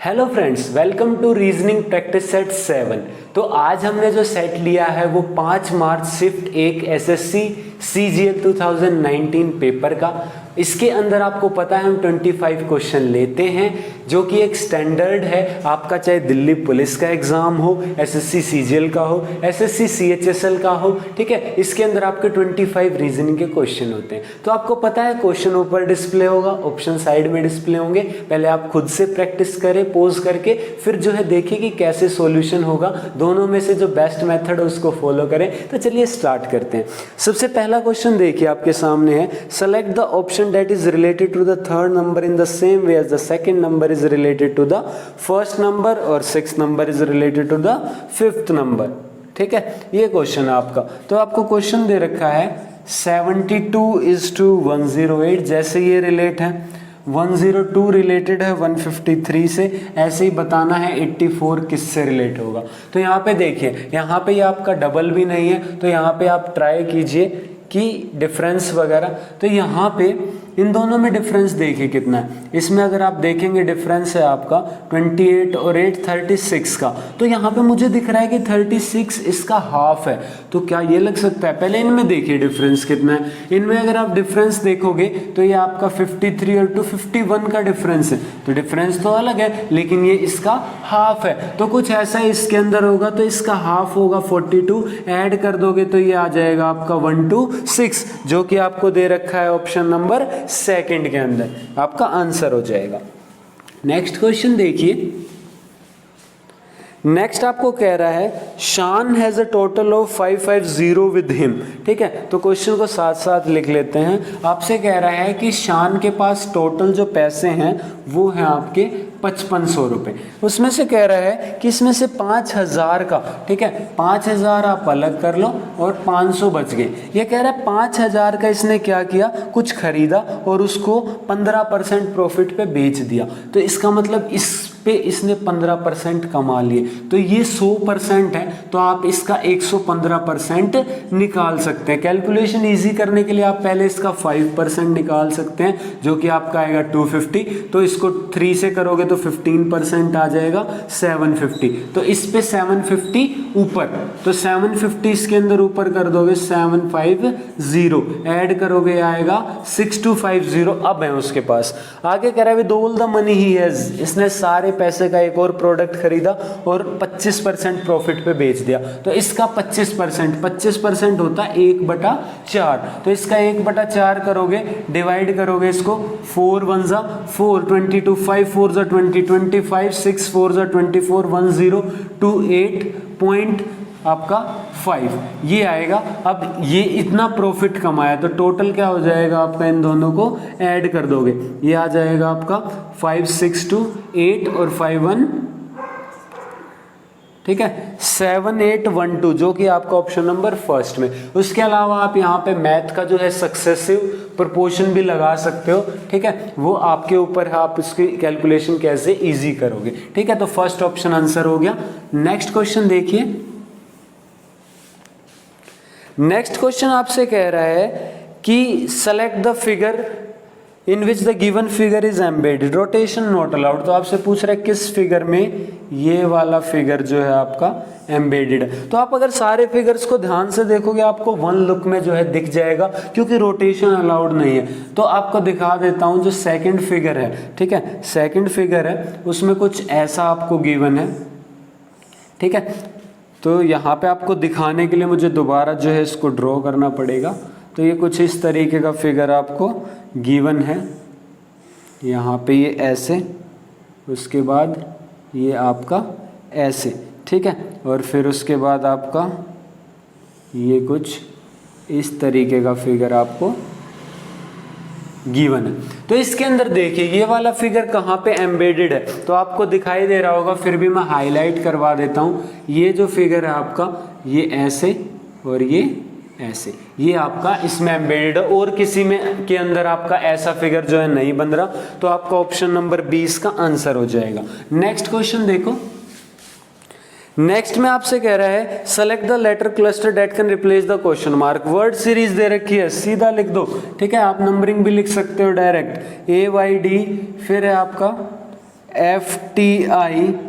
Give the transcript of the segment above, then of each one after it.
Hello friends, welcome to reasoning practice set 7। तो आज हमने जो सेट लिया है वो 5 March shift 1 SSC CGL 2019 paper का। इसके अंदर आपको पता है हम 25 क्वेश्चन लेते हैं जो कि एक स्टैंडर्ड है आपका, चाहे दिल्ली पुलिस का एग्जाम हो, एसएससी सीजीएल का हो, एसएससी सीएचएसएल का हो, ठीक है। इसके अंदर आपके 25 रीजनिंग के क्वेश्चन होते हैं। तो आपको पता है क्वेश्चन ऊपर डिस्प्ले होगा, ऑप्शन साइड में डिस्प्ले होंगे। पहले आप खुद से प्रैक्टिस करें पोज करके, फिर जो है देखिए कि कैसे सॉल्यूशन होगा। दोनों में से जो बेस्ट मेथड है उसको फॉलो करें। तो चलिए स्टार्ट करते हैं। सबसे पहला क्वेश्चन देखिए आपके सामने है, select the option that is related to the third number in the same way as the second number is related to the first number और sixth number is related to the fifth number। ठीक है, ये question है आपका। तो आपको question दे रखा है 72:108, जैसे ये रिलेट है 102 रिलेटेड है 153 से, ऐसे ही बताना है 84 किससे रिलेट होगा। तो यहाँ पे देखिए, यहाँ पे ये आपका डबल भी नहीं है, तो यहाँ पे आप ट्राई कीजिए कि डिफरेंस वगैरह। तो यहाँ पे इन दोनों में डिफरेंस देखिए कितना है। इसमें अगर आप देखेंगे डिफरेंस है आपका 28 और 8 36 का। तो यहाँ पे मुझे दिख रहा है कि 36 इसका हाफ है। तो क्या ये लग सकता है? पहले इनमें देखिए डिफरेंस कितना है। इनमें अगर आप डिफरेंस देखोगे तो ये आपका 53 और 251 का डिफरेंस है। तो डिफरेंस तो अलग है, लेकिन ये इसका हाफ है। तो कुछ ऐसा इसके अंदर होगा, तो इसका हाफ होगा 42, ऐड कर दोगे तो ये आ जाएगा आपका 126, जो कि आपको दे रखा है ऑप्शन नंबर सेकंड के अंदर, आपका आंसर हो जाएगा। नेक्स्ट क्वेश्चन देखिए। नेक्स्ट आपको कह रहा है शान has a total of 550 with him. ठीक है, तो क्वेश्चन को साथ साथ लिख लेते हैं। आपसे कह रहा है कि शान के पास टोटल जो पैसे हैं वो है आपके 5500 रुपये। उसमें से कह रहा है कि इसमें से 5000 का, ठीक है, 5000 आप अलग कर लो और 500 बच गए। ये कह रहा है 5000 का इसने क्या किया, कुछ खरीदा और उसको 15% प्रॉफिट पे बेच दिया। तो इसका मतलब इस पे इसने 15% कमा लिए। तो ये 100% है, तो आप इसका 115% निकाल सकते हैं। कैलकुलेशन इजी करने के लिए आप पहले इसका 5% निकाल सकते हैं, जो कि आपका आएगा 250। तो इसको 3 से करोगे तो 15% आ जाएगा 750। तो इस पे 750 ऊपर, तो 750 इसके अंदर ऊपर कर दोगे 750, ऐड करोगे आएगा 6250। अब है उसके पास। आगे कह रहा है with all the money he has, इसने सारे पैसे का एक और प्रोडक्ट खरीदा और 25% प्रॉफिट पे बेच दिया। तो इसका 25% होता है 1/4। तो इसका 1/4 करोगे, डिवाइड करोगे इसको, 4 1 जा 4, 22 5 4 जा 20, 25 6 4 जा 24, 1028 पॉइंट आपका 5 ये आएगा। अब ये इतना प्रॉफिट कमाया, तो टोटल क्या हो जाएगा आपका, इन दोनों को ऐड कर दोगे, ये आ जाएगा आपका 5628 और 51, ठीक है, 7812, जो कि आपका ऑप्शन नंबर फर्स्ट में। उसके अलावा आप यहाँ पे मैथ का जो है सक्सेसिव प्रोपोर्शन भी लगा सकते हो, ठीक है, वो आपके ऊपर है, आप इसकी कैलकुलेशन कैसे इजी करोगे। ठीक है, तो फर्स्ट ऑप्शन आंसर हो गया। नेक्स्ट क्वेश्चन देखिए। नेक्स्ट क्वेश्चन आपसे कह रहा है कि select the figure in which the given figure is embedded, rotation not allowed. तो आपसे पूछ रहा है किस फिगर में ये वाला फिगर जो है आपका एम्बेडेड है। तो आप अगर सारे फिगर्स को ध्यान से देखोगे आपको वन लुक में जो है दिख जाएगा, क्योंकि रोटेशन अलाउड नहीं है। तो आपको दिखा देता हूं, जो सेकंड फिगर है, ठीक है, सेकंड फिगर है, उसमें कुछ ऐसा आपको गिवन है, ठीक है। तो यहाँ पे आपको दिखाने के लिए मुझे दोबारा जो है इसको ड्रॉ करना पड़ेगा। तो ये कुछ इस तरीके का फिगर आपको गिवन है, यहाँ पे ये ऐसे, उसके बाद ये आपका ऐसे, ठीक है, और फिर उसके बाद आपका ये कुछ इस तरीके का फिगर आपको गिवन है। तो इसके अंदर देखिए ये वाला फिगर कहाँ पे एम्बेडेड है, तो आपको दिखाई दे रहा होगा, फिर भी मैं हाईलाइट करवा देता हूँ। ये जो फिगर है आपका, ये ऐसे और ये ऐसे, ये आपका इसमें एम्बेडेड है, और किसी में के अंदर आपका ऐसा फिगर जो है नहीं बन रहा। तो आपका ऑप्शन नंबर 20 का आंसर हो जाएगा। नेक्स्ट क्वेश्चन देखो। नेक्स्ट में आपसे कह रहा है select the letter cluster that can replace the question mark. Word series दे रखी है, सीधा लिख दो, ठीक है, आप नंबरिंग भी लिख सकते हो डायरेक्ट, AYD, फिर है आपका FTIKON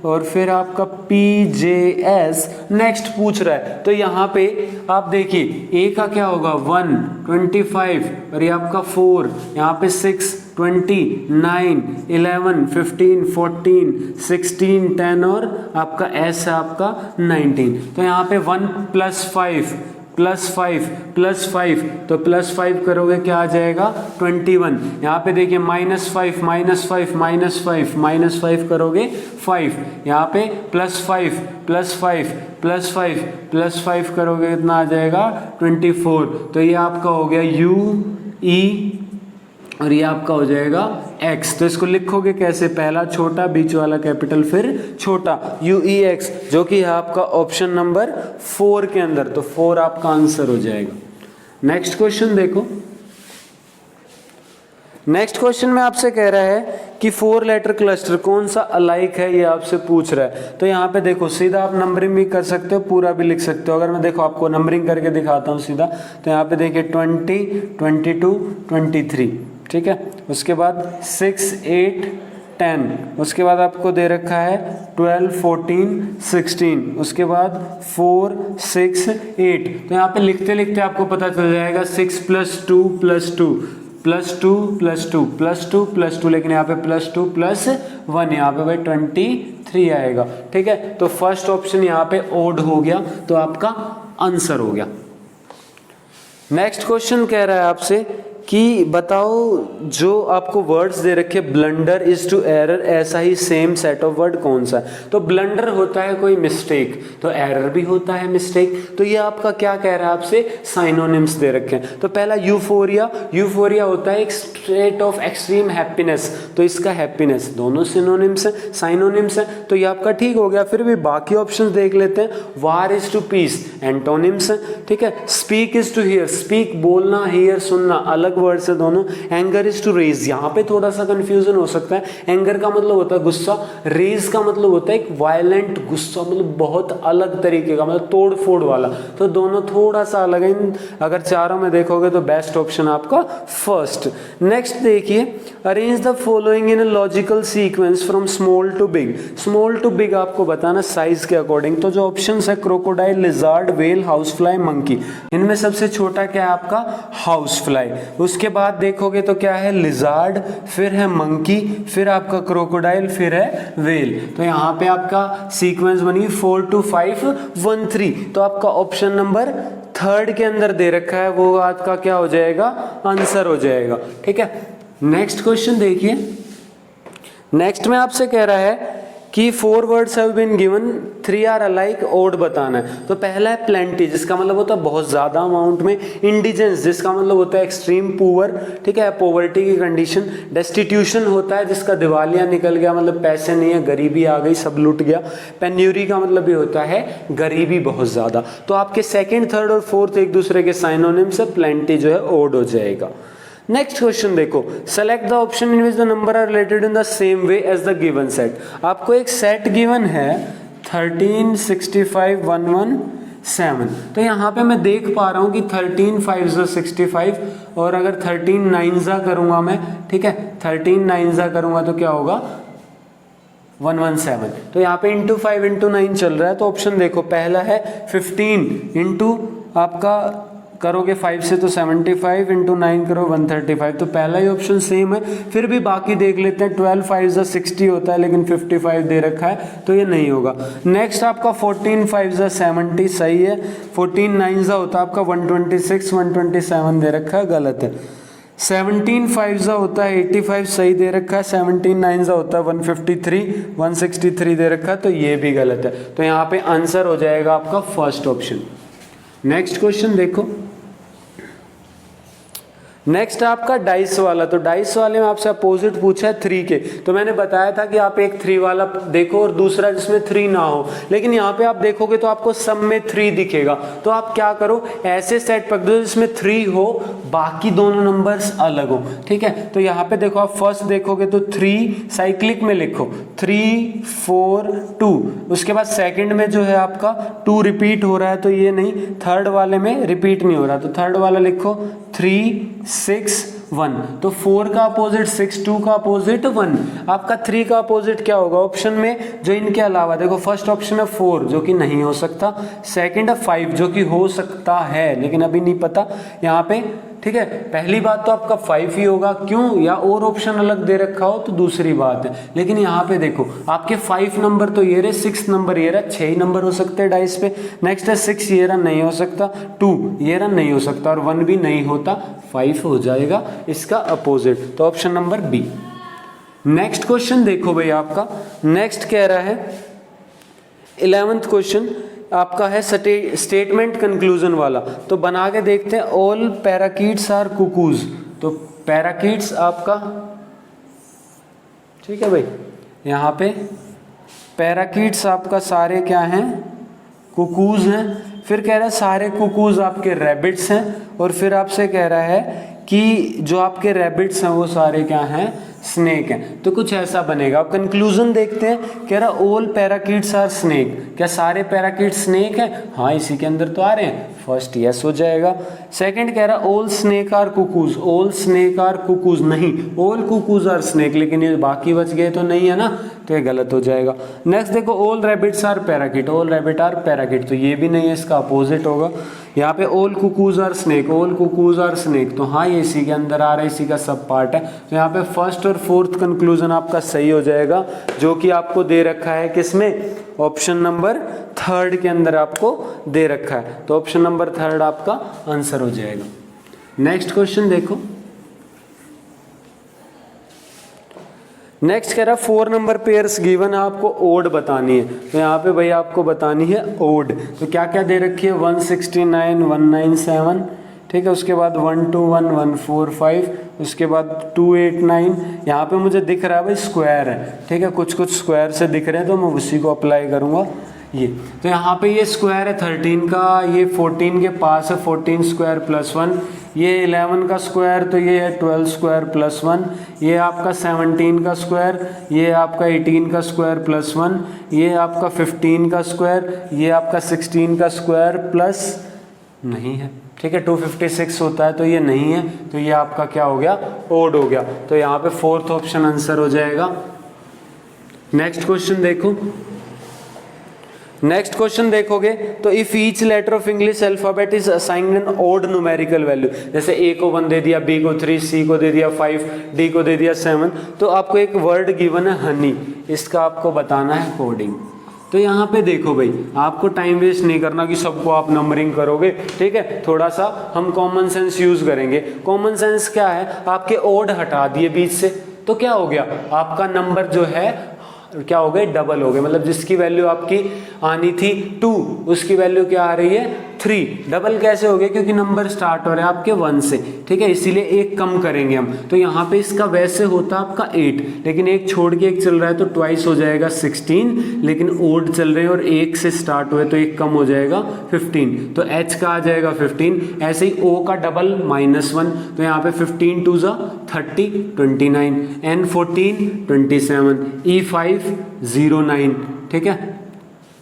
और फिर आपका PJS नेक्स्ट पूछ रहा है। तो यहाँ पे आप देखिए ए का क्या होगा 1 25 और ये आपका 4, यहाँ पे 6 20 9 11 15 14 16 10 और आपका एस है आपका 19। तो यहाँ पे 1 + 5 +5 +5 तो +5 करोगे क्या आ जाएगा 21। यहाँ पे देखिए -5 -5 -5 -5 करोगे 5। यहाँ पे +5 +5 +5 +5 करोगे कितना आ जाएगा 24। तो ये आपका हो गया UE और ये आपका हो जाएगा x। तो इसको लिखोगे कैसे, पहला छोटा बीच वाला कैपिटल फिर छोटा UEX, जो कि है आपका ऑप्शन नंबर 4 के अंदर। तो 4 आपका आंसर हो जाएगा। नेक्स्ट क्वेश्चन देखो। नेक्स्ट क्वेश्चन में आपसे कह रहा है कि 4 लेटर क्लस्टर कौन सा अलाइक है, ये आपसे पूछ रहा है। तो यहाँ पे देखो सीधा आप नंबरिंग भी कर सकते हो, पूरा भी लिख सकते हो। अगर मैं देखो आपको नंबरिंग करके दिखाता हूँ सीधा, तो यहाँ पे देखिए 20 22 23, ठीक है। उसके बाद 6 8 10, उसके बाद आपको दे रखा है 12 14 16, उसके बाद 4 6 8। तो यहाँ पे लिखते लिखते आपको पता चल जाएगा 6 + 2 + 2 +2 +2 +2 +2, लेकिन यहाँ पे +2 + 1, यहाँ पे भाई 23 आएगा, ठीक है। तो फर्स्ट ऑप्शन यहाँ पे ओड हो गया, तो आपका आंसर हो गया। नेक्स्ट क्वेश्चन कह रहा है आपसे कि बताओ जो आपको वर्ड्स दे रखे ब्लंडर इज टू एरर, ऐसा ही सेम सेट ऑफ वर्ड कौन सा है। तो ब्लंडर होता है कोई मिस्टेक, तो एरर भी होता है मिस्टेक। तो ये आपका क्या कह रहा है आपसे, साइनोनिम्स दे रखे हैं। तो पहला यूफोरिया, यूफोरिया होता है एक स्टेट ऑफ एक्सट्रीम हैप्पीनेस, तो इसका हैप्पीनेस, दोनों सिनोनिम्स है, साइनोनिम्स है, तो ये आपका ठीक हो गया। फिर भी बाकी ऑप्शंस देख लेते हैं। War is to peace, antonyms है, ठीक है। Speak is to hear, speak बोलना, हियर सुनना, अलग वर्ड्स है दोनों। एंगर इज टू रेज, यहाँ पे थोड़ा सा कंफ्यूजन हो सकता है। एंगर का मतलब होता है गुस्सा, रेज का मतलब होता है एक वायलेंट गुस्सा, मतलब बहुत अलग तरीके का, मतलब तोड़ फोड़ वाला। तो दोनों थोड़ा सा अलग है। अगर चारों में देखोगे तो बेस्ट ऑप्शन आपका फर्स्ट। नेक्स्ट देखिए, arrange the following in a logical sequence from small to big. Small to big आपको बताना साइज के अकॉर्डिंग। तो जो ऑप्शन है crocodile, lizard, whale, house fly, monkey, इनमें सबसे छोटा क्या है आपका हाउस फ्लाई। उसके बाद देखोगे तो क्या है लिजार्ड, फिर है मंकी, फिर आपका क्रोकोडाइल, फिर है व्हेल। तो यहाँ पे आपका सीक्वेंस बनी 4 2 5 1 3। तो आपका ऑप्शन नंबर 3 के अंदर दे रखा है, वो आपका क्या हो जाएगा, आंसर हो जाएगा, ठीक है। नेक्स्ट क्वेश्चन देखिए। नेक्स्ट में आपसे कह रहा है कि 4 words have been given, 3 are alike, odd बताना है। तो पहला है प्लेंटी, जिसका मतलब होता है बहुत ज्यादा अमाउंट में। इंडिजेंस, जिसका मतलब होता है एक्सट्रीम पुअर, ठीक है, पॉवर्टी की कंडीशन। डेस्टिट्यूशन होता है जिसका दिवालिया निकल गया, मतलब पैसे नहीं है, गरीबी आ गई, सब लूट गया। पेन्यूरी का मतलब भी होता है गरीबी बहुत ज्यादा। तो आपके सेकंड, थर्ड और फोर्थ एक दूसरे के साइनोनिम्स है, प्लेंटी जो है ओड हो जाएगा। नेक्स्ट क्वेश्चन देखो, select the option in which the number are related in the same way as the given set. आपको एक सेट गिवन है 13 65 1 1 7। तो यहाँ पे मैं देख पा रहा हूँ कि 13 5 65, और अगर 13 9 करूँगा मैं, ठीक है, 13 9 करूँगा तो क्या होगा 117। तो यहाँ पे इंटू 5 इंटू 9 चल रहा है। तो ऑप्शन देखो, पहला है 15 इंटू आपका करोगे 5 से तो 75, इंटू 9 करो 135। तो पहला ही ऑप्शन सेम है। फिर भी बाकी देख लेते हैं। 12 5 60 होता है, लेकिन 55 दे रखा है, तो ये नहीं होगा। नेक्स्ट आपका 14 5 70 सही है। 14 9 होता है आपका 126, 127 दे रखा है, गलत है। 17 5 होता है 85, सही दे रखा है। 17 9 होता है 153, 163 दे रखा है, तो ये भी गलत है। तो यहाँ पे आंसर हो जाएगा आपका फर्स्ट ऑप्शन। नेक्स्ट क्वेश्चन देखो। नेक्स्ट आपका डाइस वाला। तो डाइस वाले में आपसे अपोजिट पूछा है 3 के। तो मैंने बताया था कि आप एक 3 वाला देखो और दूसरा जिसमें 3 ना हो, लेकिन यहाँ पे आप देखोगे तो आपको सब में 3 दिखेगा। तो आप क्या करो, ऐसे सेट पकड़ दो जिसमें 3 हो, बाकी दोनों नंबर्स अलग हो, ठीक है। तो यहाँ पे देखो, आप फर्स्ट देखोगे तो 3 साइक्लिक में लिखो 3 4 2। उसके बाद सेकेंड में जो है आपका 2 रिपीट हो रहा है, तो ये नहीं। थर्ड वाले में रिपीट नहीं हो रहा, तो थर्ड वाला लिखो 3 6 1, तो 4 का अपोजिट 6, 2 का अपोजिट 1, आपका 3 का अपोजिट क्या होगा ऑप्शन में जो इनके अलावा, देखो फर्स्ट ऑप्शन है 4 जो कि नहीं हो सकता, सेकंड है 5 जो कि हो सकता है लेकिन अभी नहीं पता यहाँ पे, ठीक है। पहली बात तो आपका 5 ही होगा, क्यों, या और ऑप्शन अलग दे रखा हो तो दूसरी बात है, लेकिन यहाँ पे देखो आपके 5 नंबर तो ये रहे, 6 नंबर ये रहा, 6 ही नंबर हो सकते हैं डाइस पे। नेक्स्ट है 6 ये रहा, नहीं हो सकता, 2 ये रहा, नहीं हो सकता, और 1 भी नहीं होता, 5 हो जाएगा इसका अपोजिट, तो option number B. Next question देखो भाई, आपका नेक्स्ट कह रहा है 11th क्वेश्चन आपका है स्टेटमेंट कंक्लूजन वाला, तो बना के देखते हैं। ऑल पैराकीट्स आर कुकूज, तो पैराकीट्स आपका, ठीक है भाई, यहाँ पे पैराकीट्स आपका सारे क्या हैं, कुकूज हैं। फिर कह रहा है सारे कुकूज आपके रैबिट्स हैं, और फिर आपसे कह रहा है कि जो आपके रैबिट्स हैं वो सारे क्या हैं, स्नेक हैं। तो कुछ ऐसा बनेगा। अब कंक्लूजन देखते हैं, कह रहा ऑल पैराकीट्स आर स्नेक, क्या सारे पैराकीट स्नेक हैं, हाँ इसी के अंदर तो आ रहे हैं, फर्स्ट यस हो जाएगा। सेकंड कह रहा all snake are cuckoos, all snake are cuckoos नहीं, ऑल कुकूज आर स्नेक, लेकिन ये बाकी बच गए तो नहीं है ना, तो ये गलत हो जाएगा। नेक्स्ट देखो all rabbits are parakeet, all rabbit are parakeet, तो ये भी नहीं है, इसका अपोजिट होगा। यहाँ पे all cuckoos are snake, all cuckoos are snake, तो हाँ ये इसी के अंदर आ रहा है, इसी का सब पार्ट है। तो यहाँ पे फर्स्ट और फोर्थ कंक्लूजन आपका सही हो जाएगा, जो कि आपको दे रखा है किसमें, ऑप्शन नंबर 3 के अंदर आपको दे रखा है, तो ऑप्शन नंबर 3 आपका आंसर हो जाएगा। नेक्स्ट क्वेश्चन देखो, नेक्स्ट कह रहा 4 नंबर पेयर्स गिवन है, आपको ओड बतानी है, तो यहाँ पे भाई आपको बतानी है ओड। तो क्या क्या दे रखी है, 169, 197, ठीक है, उसके बाद 121, 145, उसके बाद 289, यहाँ पे मुझे दिख रहा है भाई स्क्वायर है, ठीक है, कुछ कुछ स्क्वायर से दिख रहे हैं, तो मैं उसी को अप्लाई करूँगा ये। तो यहाँ पे ये स्क्वायर है 13 का, ये 14 के पास है, 14 स्क्वायर प्लस 1, ये 11 का स्क्वायर, तो ये है 12 स्क्वायर प्लस 1, ये आपका 17 का स्क्वायर, ये आपका 18 का स्क्वायर प्लस 1, ये आपका 15 का स्क्वायर, ये आपका 16 का स्क्वायर प्लस नहीं है, ठीक है, 256 होता है, तो ये नहीं है, तो ये आपका क्या हो गया, ओड हो गया, तो यहाँ पे फोर्थ ऑप्शन आंसर हो जाएगा। नेक्स्ट क्वेश्चन देखो, नेक्स्ट क्वेश्चन देखोगे तो if each letter of English alphabet is assigned an odd numerical value, जैसे ए को 1 दे दिया, बी को 3, सी को दे दिया 5, डी को दे दिया 7, तो आपको एक वर्ड गिवन है हनी, इसका आपको बताना है कोडिंग। तो यहाँ पे देखो भाई, आपको टाइम वेस्ट नहीं करना कि सबको आप नंबरिंग करोगे, ठीक है, थोड़ा सा हम कॉमन सेंस यूज करेंगे। कॉमन सेंस क्या है, आपके ओड हटा दिए बीच से, तो क्या हो गया, आपका नंबर जो है क्या हो गए, डबल हो गए, मतलब जिसकी वैल्यू आपकी आनी थी 2 उसकी वैल्यू क्या आ रही है 3, डबल कैसे हो गए, क्योंकि नंबर स्टार्ट हो रहे हैं आपके 1 से, ठीक है, इसीलिए एक कम करेंगे हम। तो यहाँ पे इसका वैसे होता आपका 8, लेकिन एक छोड़ के एक चल रहा है तो ट्वाइस हो जाएगा 16, लेकिन ओड चल रहे हैं और एक से स्टार्ट हुए तो एक कम हो जाएगा 15, तो H का आ जाएगा 15। ऐसे ही O का डबल -1, तो यहाँ पे 15 2 ज़ा 30, 29, N14 27, E5 09, ठीक है,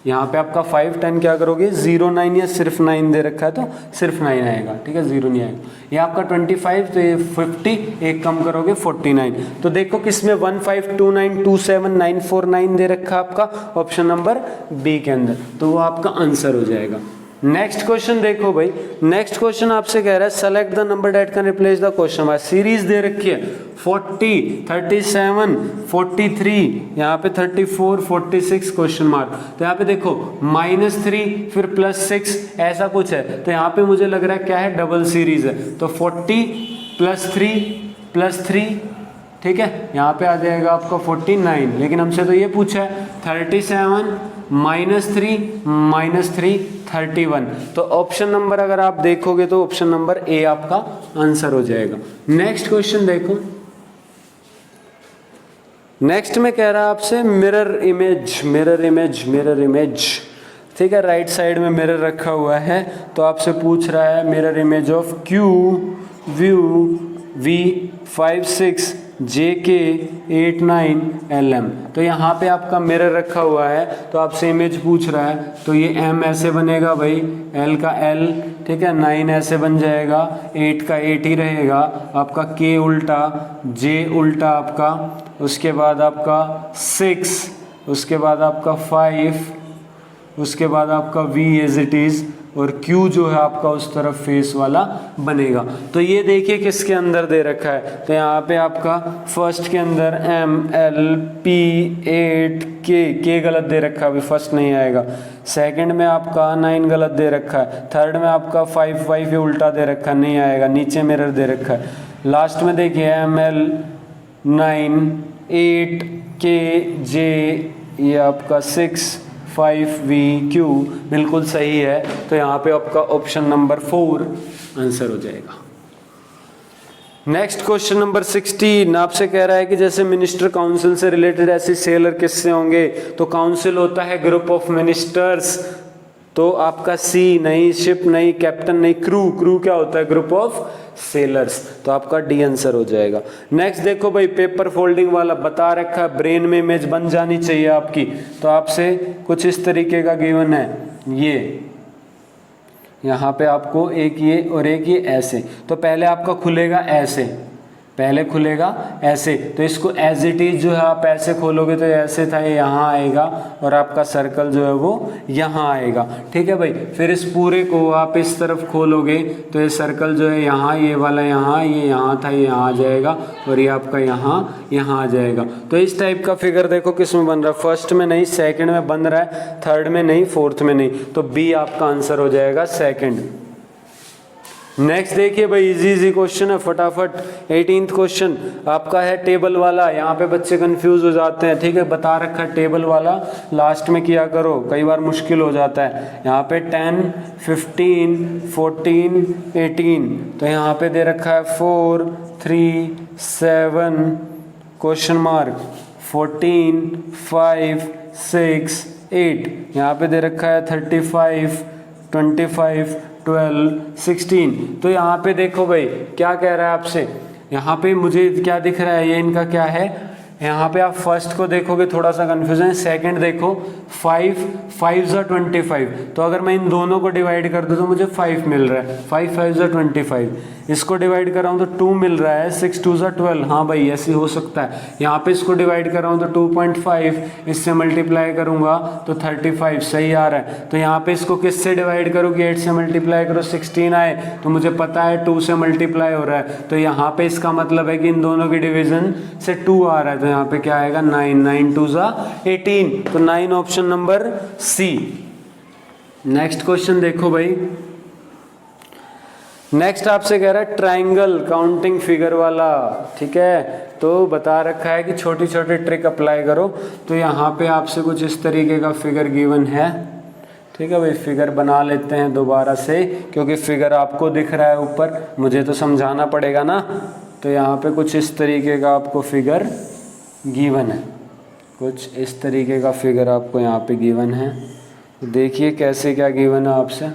यहाँ पे आपका 5 10 क्या करोगे 09 या सिर्फ 9 दे रखा है तो सिर्फ 9 आएगा, ठीक है, 0 नहीं आएगा। ये आपका 25, तो ये 50, एक कम करोगे 49। तो देखो किसमें 152927949 दे रखा है आपका ऑप्शन नंबर बी के अंदर, तो वो आपका आंसर हो जाएगा। नेक्स्ट क्वेश्चन देखो भाई, नेक्स्ट क्वेश्चन आपसे कह रहा है select the number that can replace the question mark. Series दे रखी है 40, 37, 43, यहाँ पे 34, 46 क्वेश्चन मार्क। तो यहाँ पे देखो -3 फिर +6 ऐसा कुछ है, तो यहाँ पे मुझे लग रहा है क्या है, डबल सीरीज है, तो 40 +3 +3, ठीक है, यहाँ पे आ जाएगा आपका 49, लेकिन हमसे तो ये पूछा है 37 -3 -3 31, तो ऑप्शन नंबर अगर आप देखोगे तो ऑप्शन नंबर ए आपका आंसर हो जाएगा। नेक्स्ट क्वेश्चन देखो, नेक्स्ट में कह रहा है आपसे mirror image, mirror image, mirror image, ठीक है, राइट साइड में मिरर रखा हुआ है, तो आपसे पूछ रहा है mirror image of Q view V56 JK89LM। तो यहाँ पे आपका मिरर रखा हुआ है तो आपसे इमेज पूछ रहा है, तो ये M ऐसे बनेगा भाई, L का L, ठीक है, 9 ऐसे बन जाएगा, 8 का 8 ही रहेगा, आपका K उल्टा, J उल्टा आपका, उसके बाद आपका 6, उसके बाद आपका 5, उसके बाद आपका V एज इट इज़, और Q जो है आपका उस तरफ फेस वाला बनेगा। तो ये देखिए किसके अंदर दे रखा है, तो यहाँ पे आपका फर्स्ट के अंदर M L P 8 K गलत दे रखा है, अभी फर्स्ट नहीं आएगा। सेकंड में आपका 9 गलत दे रखा है। थर्ड में आपका 5 ये उल्टा दे रखा है, नहीं आएगा, नीचे मिरर दे रखा है। लास्ट में देखिए M L 9 8 K J, ये आपका 6 5VQ बिल्कुल सही है। तो यहाँ पे आपका ऑप्शन नंबर 4 आंसर हो जाएगा। नेक्स्ट क्वेश्चन नंबर 16 आपसे कह रहा है कि जैसे मिनिस्टर काउंसिल से रिलेटेड ऐसे सेलर किससे होंगे, तो काउंसिल होता है ग्रुप ऑफ मिनिस्टर्स, तो आपका सी नहीं, शिप नहीं, कैप्टन नहीं, क्रू क्या होता है, ग्रुप ऑफ सेलर्स, तो आपका डी आंसर हो जाएगा। नेक्स्ट देखो भाई, पेपर फोल्डिंग वाला बता रखा है, ब्रेन में इमेज बन जानी चाहिए आपकी, तो आपसे कुछ इस तरीके का गिवन है, ये यहाँ पे आपको एक ये और एक ये ऐसे, तो पहले आपका खुलेगा ऐसे, पहले खुलेगा ऐसे, तो इसको एज इट इज जो है आप ऐसे खोलोगे तो ऐसे था, ये यहाँ आएगा और आपका सर्कल जो है वो यहाँ आएगा, ठीक है भाई। फिर इस पूरे को आप इस तरफ खोलोगे तो ये सर्कल जो है यहाँ, ये वाला यहाँ, ये यहाँ था, ये यहाँ आ जाएगा और ये आपका यहाँ आ जाएगा। तो इस टाइप का फिगर देखो किस में बन रहा है, फर्स्ट में नहीं, सेकंड में बन रहा है, थर्ड में नहीं, फोर्थ में नहीं, तो बी आपका आंसर हो जाएगा सेकंड। नेक्स्ट देखिए भाई, इजी क्वेश्चन है, फटाफट 18th क्वेश्चन आपका है टेबल वाला। यहाँ पे बच्चे कंफ्यूज हो जाते हैं, ठीक है, बता रखा है टेबल वाला, लास्ट में किया करो, कई बार मुश्किल हो जाता है। यहाँ पे 10 15 14 18, तो यहाँ पे दे रखा है 4 3 7 क्वेश्चन मार्क 14 5 6 8, यहाँ पे दे रखा है 35 25 12 16। तो यहाँ पे देखो भाई क्या कह रहा है आपसे, यहाँ पे मुझे क्या दिख रहा है, ये इनका क्या है, यहाँ पे आप फर्स्ट को देखोगे थोड़ा सा कंफ्यूजन है, सेकंड देखो 5 5 25, तो अगर मैं इन दोनों को डिवाइड कर दूँ तो मुझे 5 मिल रहा है, 5 5 25, इसको डिवाइड कर रहा हूँ तो 2 मिल रहा है, 6 2 12, हाँ भाई ऐसे हो सकता है। यहाँ पे इसको डिवाइड कर रहा हूँ तो 2.5, इससे मल्टीप्लाई करूँगा तो 35 सही आ रहा है। तो यहाँ पे इसको किससे डिवाइड करो कि 8 से मल्टीप्लाई करो 16 आए, तो मुझे पता है 2 से मल्टीप्लाई हो रहा है, तो यहाँ पे इसका मतलब है कि इन दोनों के डिवीजन से 2 आ रहा है, तो यहाँ पे क्या आएगा 9 9 2 18, तो 9 option number C. Next question देखो भाई, नेक्स्ट आपसे कह रहा है ट्राइंगल काउंटिंग फिगर वाला, ठीक है, तो बता रखा है कि छोटी छोटी ट्रिक अप्लाई करो। तो यहाँ पे आपसे कुछ इस तरीके का फिगर गिवन है, ठीक है भाई, फिगर बना लेते हैं दोबारा से, क्योंकि फिगर आपको दिख रहा है ऊपर, मुझे तो समझाना पड़ेगा ना। तो यहाँ पे कुछ इस तरीके का आपको फिगर गिवन है, कुछ इस तरीके का फिगर आपको यहाँ पे गिवन है। देखिए कैसे क्या गिवन है आपसे,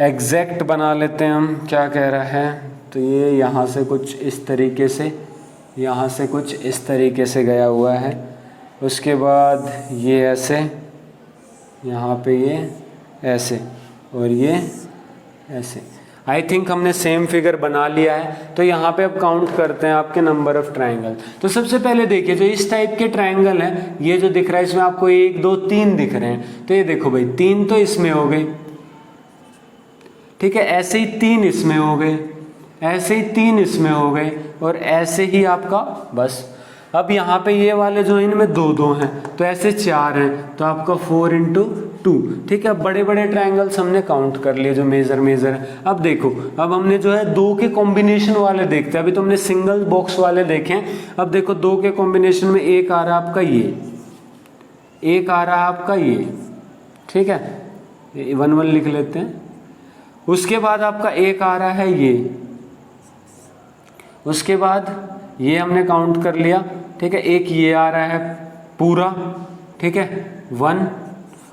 एग्जैक्ट बना लेते हैं हम, क्या कह रहा है, तो ये यहाँ से कुछ इस तरीके से, यहाँ से कुछ इस तरीके से गया हुआ है, उसके बाद ये ऐसे, यहाँ पे ये ऐसे और ये ऐसे। आई थिंक हमने सेम फिगर बना लिया है। तो यहाँ पे अब काउंट करते हैं आपके नंबर ऑफ ट्राइंगल। तो सबसे पहले देखिए जो इस टाइप के ट्राइंगल हैं, ये जो दिख रहा है इसमें आपको 1 2 3 दिख रहे हैं, तो ये देखो भाई 3 तो इसमें हो गए, ठीक है, ऐसे ही 3 इसमें हो गए, ऐसे ही 3 इसमें हो गए, और ऐसे ही आपका बस। अब यहाँ पे ये वाले जो इनमें 2 2 हैं, तो ऐसे 4 हैं, तो आपका 4 × 2, ठीक है। बड़े बड़े ट्रायंगल्स हमने काउंट कर लिए जो मेजर है। अब देखो, अब हमने जो है 2 के कॉम्बिनेशन वाले देखते हैं, अभी तो हमने सिंगल बॉक्स वाले देखे। अब देखो 2 के कॉम्बिनेशन में एक आ रहा है आपका ये, एक आ रहा है आपका ये, ठीक है, 1 1 लिख लेते हैं। उसके बाद आपका एक आ रहा है ये, उसके बाद ये हमने काउंट कर लिया, ठीक है। एक ये आ रहा है पूरा, ठीक है, 1,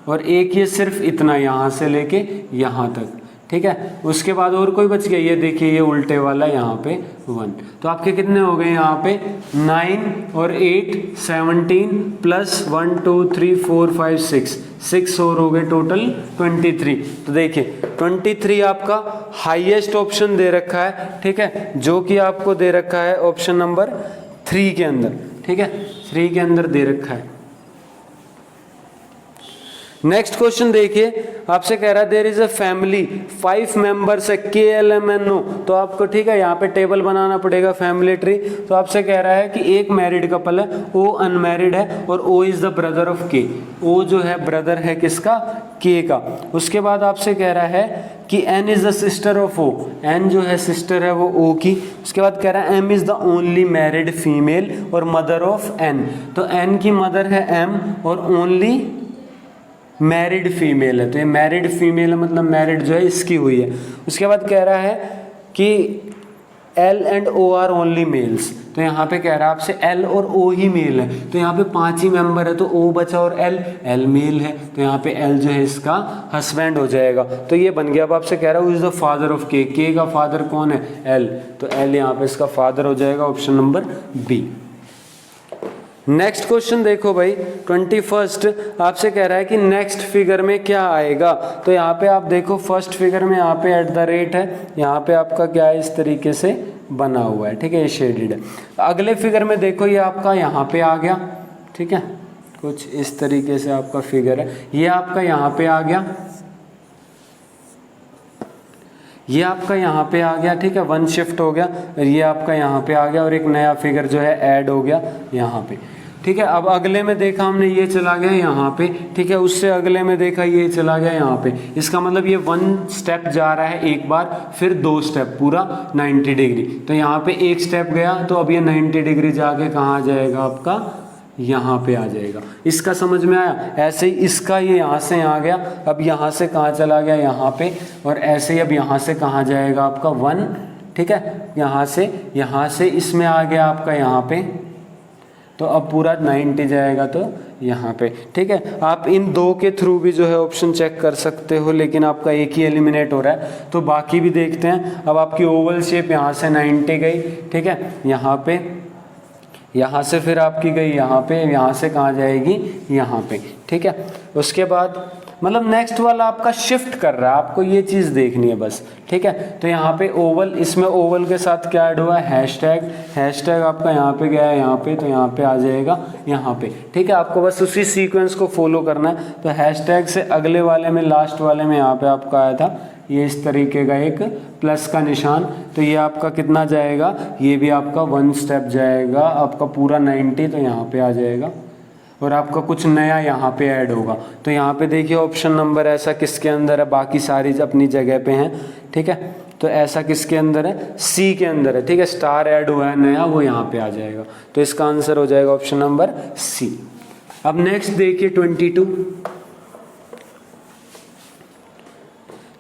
और एक ये सिर्फ इतना यहाँ से लेके यहाँ तक, ठीक है। उसके बाद और कोई बच गया, ये देखिए ये उल्टे वाला यहाँ पे 1। तो आपके कितने हो गए यहाँ पे 9 और 8 17 प्लस 1 2 3 4 5 6 और हो गए टोटल 23। तो देखिए 23 आपका हाईएस्ट ऑप्शन दे रखा है, ठीक है, जो कि आपको दे रखा है ऑप्शन नंबर 3 के अंदर, ठीक है, 3 के अंदर दे रखा है। नेक्स्ट क्वेश्चन देखिए, आपसे कह रहा है there is a family 5 members है KLMNO। तो आपको, ठीक है, यहाँ पे टेबल बनाना पड़ेगा फैमिली ट्री। तो आपसे कह रहा है कि एक मैरिड कपल है, O अनमैरिड है और O is the brother of K। O जो है ब्रदर है किसका, K का। उसके बाद आपसे कह रहा है कि N is the sister of O, N जो है सिस्टर है वो O की। उसके बाद कह रहा है M is the only married female और मदर ऑफ N। तो N की मदर है M और ओनली मैरिड फीमेल है, तो ये मैरिड फीमेल है, मतलब मैरिड जो है इसकी हुई है। उसके बाद कह रहा है कि L and O are only males. तो यहाँ पे कह रहा है आपसे L और O ही मेल है, तो यहाँ पे 5 ही मेंबर है, तो O बचा और L मेल है, तो यहाँ पे L जो है इसका हस्बैंड हो जाएगा। तो ये बन गया। अब आपसे कह रहा है is the father of K का फादर कौन है, L, तो L यहाँ पे इसका फादर हो जाएगा, option number B. Next question देखो भाई 21, आपसे कह रहा है कि नेक्स्ट फिगर में क्या आएगा। तो यहाँ पे आप देखो फर्स्ट फिगर में यहाँ पे @ है, यहाँ पे आपका क्या है इस तरीके से बना हुआ है, ठीक है, ये शेडेड है। अगले फिगर में देखो ये आपका यहाँ पे आ गया, ठीक है, कुछ इस तरीके से आपका फिगर है, ये आपका यहाँ पे आ गया, ये आपका यहाँ पे आ गया, ठीक है, 1 शिफ्ट हो गया, और ये आपका यहाँ पे आ गया और एक नया फिगर जो है ऐड हो गया यहाँ पे, ठीक है। अब अगले में देखा हमने ये चला गया यहाँ पे, ठीक है, उससे अगले में देखा ये चला गया यहाँ पे। इसका मतलब ये 1 स्टेप जा रहा है एक बार, फिर 2 स्टेप, पूरा 90 डिग्री। तो यहाँ पे 1 स्टेप गया, तो अब ये 90 डिग्री जाके कहाँ आ जाएगा आपका, यहाँ पे आ जाएगा। इसका समझ में आया। ऐसे ही इसका ये यहाँ से यहाँ गया, अब यहाँ से कहाँ चला गया, यहाँ पे, और ऐसे ही अब यहाँ से कहाँ जाएगा आपका 1, ठीक है, यहाँ से इसमें आ गया आपका यहाँ पे, तो अब पूरा 90 जाएगा तो यहाँ पे, ठीक है। आप इन 2 के थ्रू भी जो है ऑप्शन चेक कर सकते हो, लेकिन आपका एक ही एलिमिनेट हो रहा है, तो बाकी भी देखते हैं। अब आपकी ओवल शेप यहाँ से 90 गई, ठीक है, यहाँ पे, यहाँ से फिर आपकी गई यहाँ पे, यहाँ से कहाँ जाएगी, यहाँ पे, ठीक है। उसके बाद मतलब नेक्स्ट वाला आपका शिफ्ट कर रहा है, आपको ये चीज़ देखनी है बस, ठीक है। तो यहाँ पे ओवल, इसमें ओवल के साथ क्या ऐड हुआ है, हैशटैग आपका यहाँ पे गया है यहाँ पे, तो यहाँ पे आ जाएगा यहाँ पे, ठीक है। आपको बस उसी सीक्वेंस को फॉलो करना है। तो हैशटैग से अगले वाले में, लास्ट वाले में यहाँ पे आपका आया था ये इस तरीके का एक प्लस का निशान, तो ये आपका कितना जाएगा, ये भी आपका 1 स्टेप जाएगा, आपका पूरा 90, तो यहाँ पे आ जाएगा, और आपका कुछ नया यहाँ पे ऐड होगा। तो यहाँ पे देखिए ऑप्शन नंबर ऐसा किसके अंदर है, बाकी सारी अपनी जगह पे हैं, ठीक है। तो ऐसा किसके अंदर है, सी के अंदर है, ठीक है, स्टार ऐड हुआ है नया, वो यहाँ पे आ जाएगा। तो इसका आंसर हो जाएगा ऑप्शन नंबर सी। अब नेक्स्ट देखिए 22,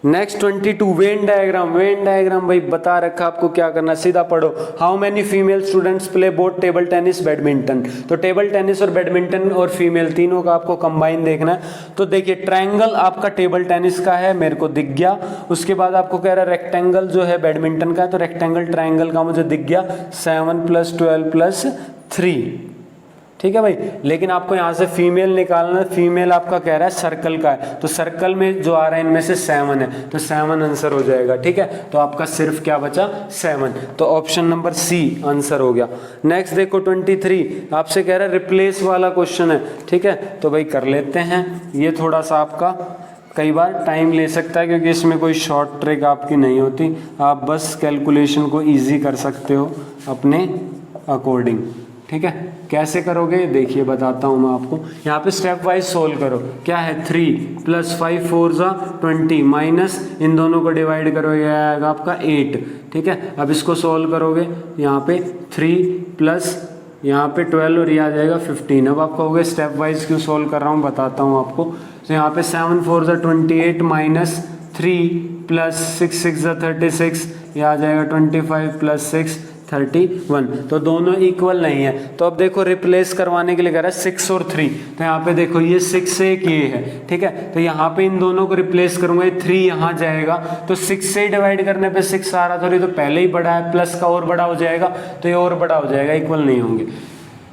नेक्स्ट 22 वेन डायग्राम भाई बता रखा आपको क्या करना, सीधा पढ़ो। How many female students play both table tennis badminton. तो टेबल टेनिस और बैडमिंटन और फीमेल तीनों का आपको कंबाइन देखना है। तो देखिए ट्रायंगल आपका टेबल टेनिस का है, मेरे को दिख गया। उसके बाद आपको कह रहा है रेक्टेंगल जो है बैडमिंटन का है, तो रेक्टेंगल ट्रायंगल का मुझे दिख गया 7 + 12 + 3, ठीक है भाई। लेकिन आपको यहाँ से फीमेल निकालना है, फीमेल आपका कह रहा है सर्कल का है, तो सर्कल में जो आ रहा है इनमें से 7 है, तो 7 आंसर हो जाएगा, ठीक है। तो आपका सिर्फ क्या बचा 7, तो ऑप्शन नंबर सी आंसर हो गया। नेक्स्ट देखो 23, आपसे कह रहा है रिप्लेस वाला क्वेश्चन है, ठीक है। तो भाई कर लेते हैं, ये थोड़ा सा आपका कई बार टाइम ले सकता है, क्योंकि इसमें कोई शॉर्ट ट्रिक आपकी नहीं होती, आप बस कैलकुलेशन को ईजी कर सकते हो अपने अकॉर्डिंग, ठीक है। कैसे करोगे देखिए बताता हूँ मैं आपको। यहाँ पे स्टेप वाइज सोल्व करो। क्या है 3 + 5 4 = 20 माइनस इन दोनों को डिवाइड करो, ये आएगा आपका 8, ठीक है। अब इसको सोल्व करोगे, यहाँ पे 3 प्लस यहाँ पे 12 और ये आ जाएगा 15। अब आप कहोगे स्टेप वाइज क्यों सोल्व कर रहा हूँ, बताता हूँ आपको। तो यहाँ पे 7 4 = 28 माइनस 3 + 6 6 = 36, ये आ जाएगा 25 + 6 31। तो दोनों इक्वल नहीं है, तो अब देखो रिप्लेस करवाने के लिए कह रहा है 6 और 3, तो यहाँ पे देखो ये 6 से एक ये है, ठीक है, तो यहाँ पे इन दोनों को रिप्लेस करूंगा, ये 3 यहाँ जाएगा, तो 6 से डिवाइड करने पे 6 आ रहा था, तो पहले ही बड़ा है, प्लस का और बड़ा हो जाएगा, तो ये और बड़ा हो जाएगा, इक्वल नहीं होंगे।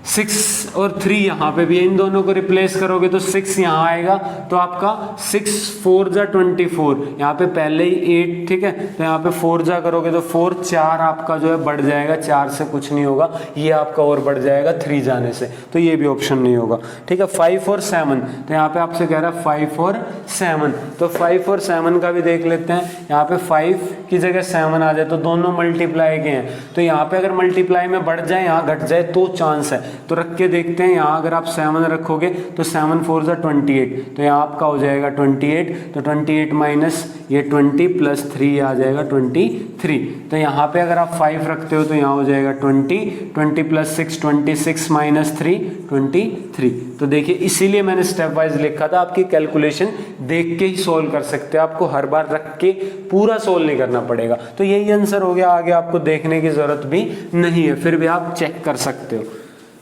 6 और 3 यहाँ पे भी, इन दोनों को रिप्लेस करोगे तो 6 यहाँ आएगा, तो आपका 6 4 जा 24, यहाँ पे पहले ही 8, ठीक है, तो यहाँ पे 4 जा करोगे तो 4, 4 आपका जो है बढ़ जाएगा, 4 से कुछ नहीं होगा, ये आपका और बढ़ जाएगा 3 जाने से, तो ये भी ऑप्शन नहीं होगा, ठीक है। 5 और 7, तो यहाँ पे आपसे कह रहा है 5 और 7, तो 5 और 7 का भी देख लेते हैं, यहाँ पे 5 की जगह 7 आ जाए तो दोनों मल्टीप्लाई के हैं, तो यहाँ पे अगर मल्टीप्लाई में बढ़ जाए, यहाँ घट जाए तो चांस है, तो रख के देखते हैं। यहाँ अगर आप 7 रखोगे तो 7 4 जा 28, तो यहाँ आपका हो जाएगा 28, तो 28 माइनस ये 20 प्लस 3 आ जाएगा 23, तो यहाँ पे अगर आप 5 रखते हो तो यहाँ हो जाएगा 20 प्लस 6 26 माइनस 3 23। तो देखिए इसीलिए मैंने स्टेप वाइज लिखा था, आपकी कैलकुलेशन देख के ही सोल्व कर सकते हो, आपको हर बार रख के पूरा सोल्व नहीं करना पड़ेगा। तो यही आंसर हो गया, आगे आपको देखने की जरूरत भी नहीं है, फिर भी आप चेक कर सकते हो।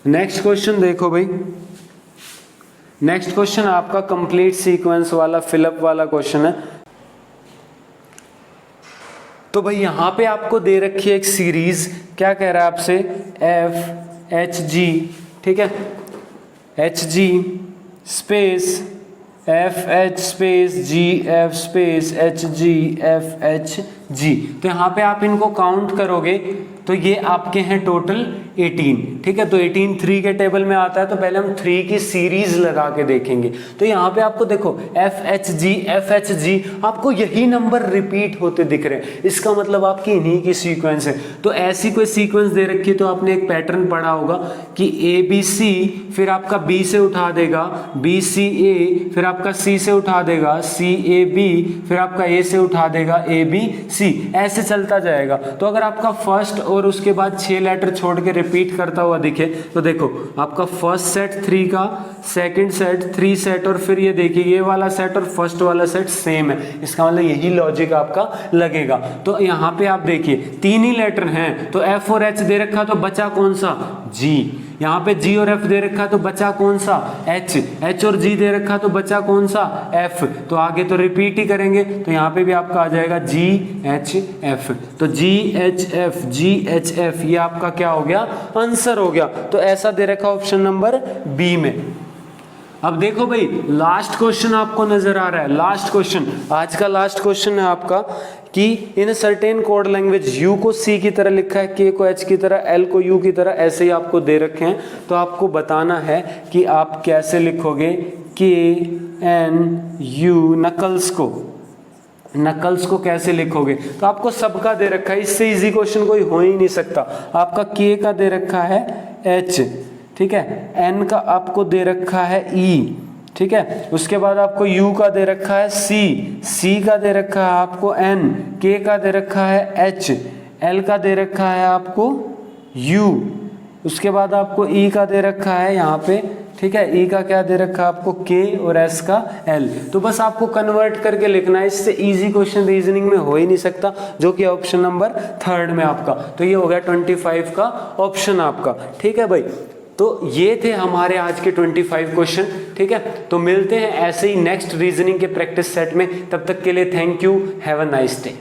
नेक्स्ट क्वेश्चन देखो भाई, नेक्स्ट क्वेश्चन आपका कंप्लीट सीक्वेंस वाला फिलअप वाला क्वेश्चन है। तो भाई यहां पे आपको दे रखी है एक सीरीज, क्या कह रहा है आपसे, एफ एच जी, ठीक है, H G space F H space G F space H G F H G, तो यहाँ पे आप इनको काउंट करोगे तो ये आपके हैं टोटल 18, ठीक है, तो 18 3 के टेबल में आता है, तो पहले हम 3 की सीरीज लगा के देखेंगे। तो यहाँ पे आपको देखो एफ एच जी आपको यही नंबर रिपीट होते दिख रहे हैं, इसका मतलब आपकी इन्हीं की सीक्वेंस है। तो ऐसी कोई सीक्वेंस दे रखी है तो आपने एक पैटर्न पढ़ा होगा कि ए बी सी, फिर आपका बी से उठा देगा बी सी ए, फिर आपका सी से उठा देगा सी ए बी, फिर आपका ए से उठा देगा ए बी सी, ऐसे चलता जाएगा। तो अगर आपका फर्स्ट और उसके बाद 6 लेटर छोड़ के रिपीट करता हुआ दिखे तो देखो आपका फर्स्ट सेट 3 का, सेकंड सेट 3 सेट, और फिर ये देखिए ये वाला सेट और फर्स्ट वाला सेट सेम है, इसका मतलब यही लॉजिक आपका लगेगा। तो यहाँ पे आप देखिए 3 ही लेटर हैं, तो एफ और एच दे रखा तो बचा कौन सा, जी, यहाँ पे जी और एफ दे रखा तो बचा कौन सा, एच, एच और जी दे रखा तो बचा कौन सा, एफ, तो आगे तो रिपीट ही करेंगे, तो यहाँ पे भी आपका आ जाएगा जी एच एफ, तो जी एच एफ ये आपका क्या हो गया, आंसर हो गया। तो ऐसा दे रखा ऑप्शन नंबर बी में। अब देखो भाई लास्ट क्वेश्चन आपको नजर आ रहा है, लास्ट क्वेश्चन, आज का लास्ट क्वेश्चन है आपका कि in certain code language you को सी की तरह लिखा है, के को एच की तरह, एल को यू की तरह, ऐसे ही आपको दे रखे हैं। तो आपको बताना है कि आप कैसे लिखोगे के एन यू, नकल्स को कैसे लिखोगे। तो आपको सबका दे रखा है, इससे इजी क्वेश्चन कोई हो ही नहीं सकता। आपका के का दे रखा है एच, ठीक है, एन का आपको दे रखा है ई, ठीक है, उसके बाद आपको यू का दे रखा है सी का दे रखा है आपको एन, के का दे रखा है एच, एल का दे रखा है आपको यू, उसके बाद आपको ई का दे रखा है यहाँ पे, ठीक है, ई का क्या दे रखा है आपको के, और एस का एल। तो बस आपको कन्वर्ट करके लिखना है, इससे इजी क्वेश्चन रीजनिंग में हो ही नहीं सकता, जो कि ऑप्शन नंबर 3 में आपका। तो ये हो गया 25 का ऑप्शन आपका, ठीक है भाई। तो ये थे हमारे आज के 25 क्वेश्चन, ठीक है। तो मिलते हैं ऐसे ही नेक्स्ट रीजनिंग के प्रैक्टिस सेट में, तब तक के लिए thank you, have a nice day.